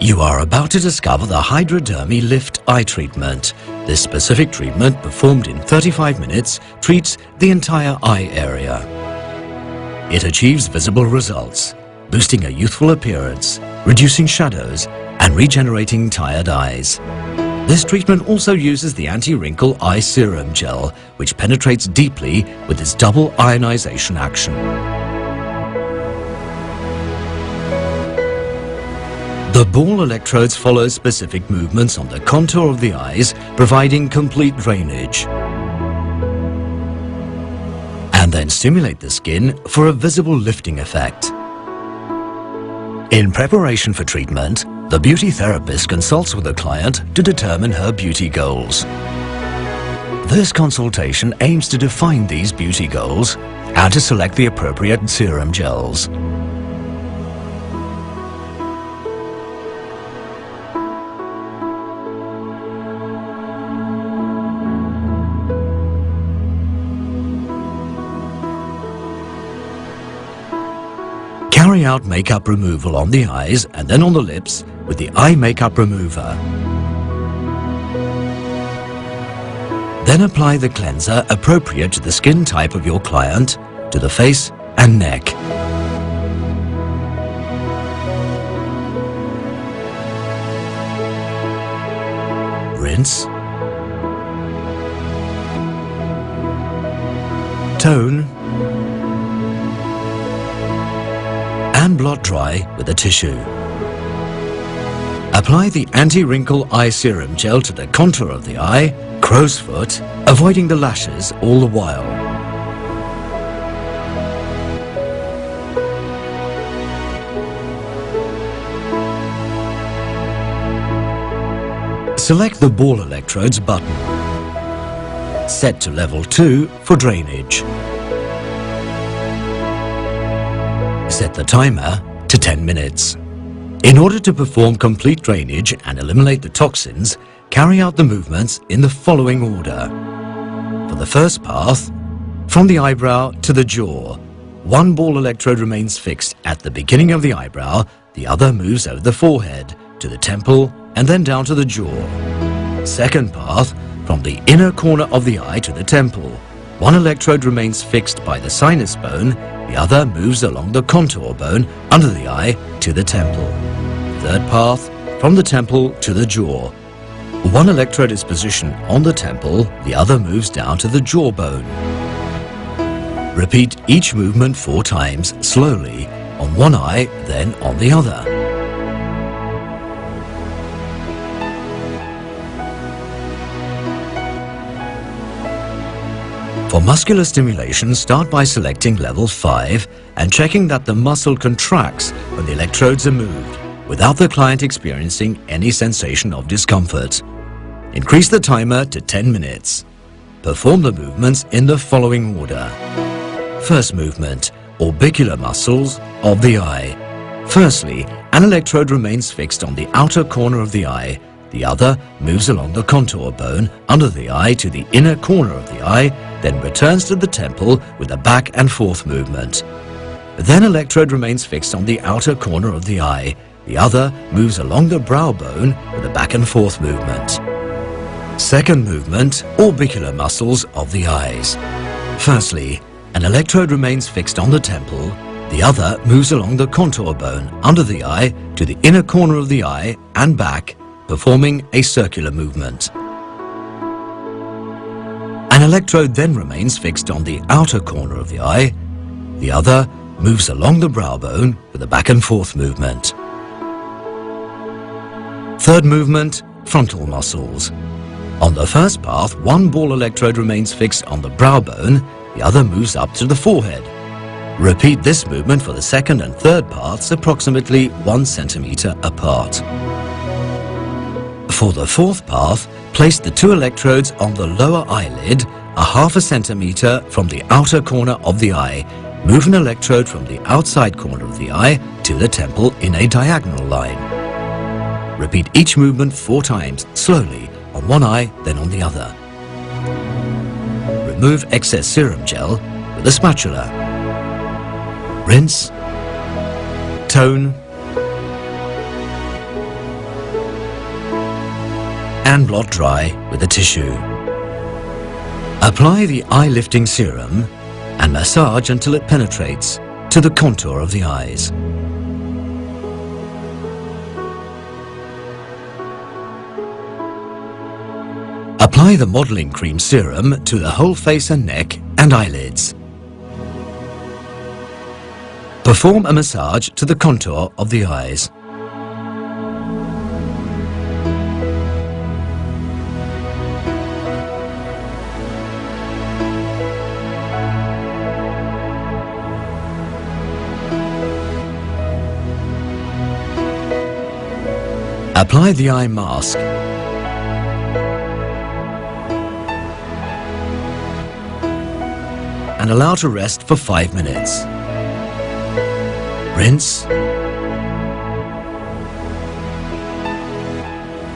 You are about to discover the HydraLiftYeux eye treatment. This specific treatment, performed in 35 minutes, treats the entire eye area. It achieves visible results, boosting a youthful appearance, reducing shadows, and regenerating tired eyes. This treatment also uses the anti-wrinkle eye serum gel, which penetrates deeply with its double ionization action. The ball electrodes follow specific movements on the contour of the eyes, providing complete drainage, and then stimulate the skin for a visible lifting effect. In preparation for treatment, the beauty therapist consults with the client to determine her beauty goals. This consultation aims to define these beauty goals and to select the appropriate serum gels. Carry out makeup removal on the eyes and then on the lips with the eye makeup remover. Then apply the cleanser appropriate to the skin type of your client, to the face and neck. Rinse. Tone. And blot dry with a tissue. Apply the anti-wrinkle eye serum gel to the contour of the eye, crow's foot, avoiding the lashes all the while. Select the ball electrodes button. Set to level 2 for drainage. Set the timer to 10 minutes. In order to perform complete drainage and eliminate the toxins, carry out the movements in the following order. For the first path, from the eyebrow to the jaw, one ball electrode remains fixed at the beginning of the eyebrow, the other moves over the forehead, to the temple, and then down to the jaw. Second path, from the inner corner of the eye to the temple, one electrode remains fixed by the sinus bone, the other moves along the contour bone under the eye to the temple. Third path, from the temple to the jaw. One electrode is positioned on the temple, the other moves down to the jawbone. Repeat each movement 4 times, slowly, on one eye, then on the other. For muscular stimulation, start by selecting level 5 and checking that the muscle contracts when the electrodes are moved, without the client experiencing any sensation of discomfort. Increase the timer to 10 minutes. Perform the movements in the following order. First movement, orbicular muscles of the eye. Firstly, an electrode remains fixed on the outer corner of the eye. The other moves along the contour bone under the eye to the inner corner of the eye, then returns to the temple with a back and forth movement. Then electrode remains fixed on the outer corner of the eye. The other moves along the brow bone with a back and forth movement. Second movement, orbicular muscles of the eyes. Firstly, an electrode remains fixed on the temple. The other moves along the contour bone under the eye to the inner corner of the eye and back, performing a circular movement. An electrode then remains fixed on the outer corner of the eye. The other moves along the brow bone with a back and forth movement. Third movement, frontal muscles. On the first path, one ball electrode remains fixed on the brow bone, the other moves up to the forehead. Repeat this movement for the second and third paths approximately 1 centimeter apart. For the fourth path, place the 2 electrodes on the lower eyelid, a half a centimeter from the outer corner of the eye. Move an electrode from the outside corner of the eye to the temple in a diagonal line. Repeat each movement 4 times, slowly, on one eye, then on the other. Remove excess serum gel with a spatula. Rinse. Tone. and blot dry with a tissue. Apply the eye lifting serum and massage until it penetrates to the contour of the eyes. Apply the modeling cream serum to the whole face and neck and eyelids. Perform a massage to the contour of the eyes. Apply the eye mask. And allow to rest for 5 minutes. Rinse.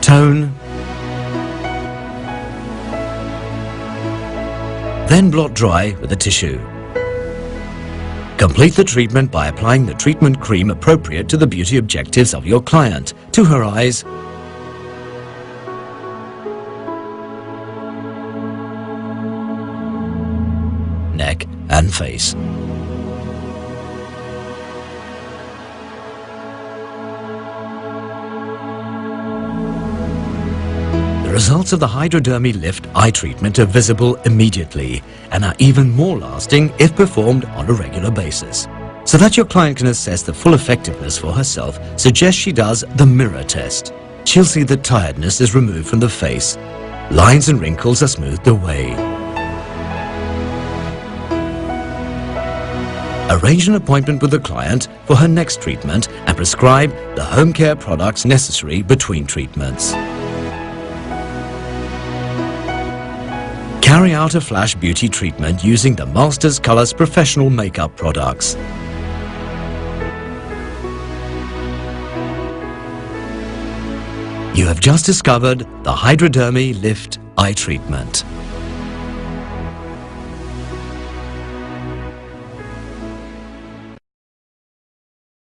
Tone. Then blot dry with a tissue. Complete the treatment by applying the treatment cream appropriate to the beauty objectives of your client, to her eyes, neck and face. The results of the Hydrodermy Lift eye treatment are visible immediately and are even more lasting if performed on a regular basis. So that your client can assess the full effectiveness for herself, suggest she does the mirror test. She'll see that tiredness is removed from the face. Lines and wrinkles are smoothed away. Arrange an appointment with the client for her next treatment and prescribe the home care products necessary between treatments. Carry out a flash beauty treatment using the Masters Colors professional makeup products. You have just discovered the Hydrodermy Lift eye treatment.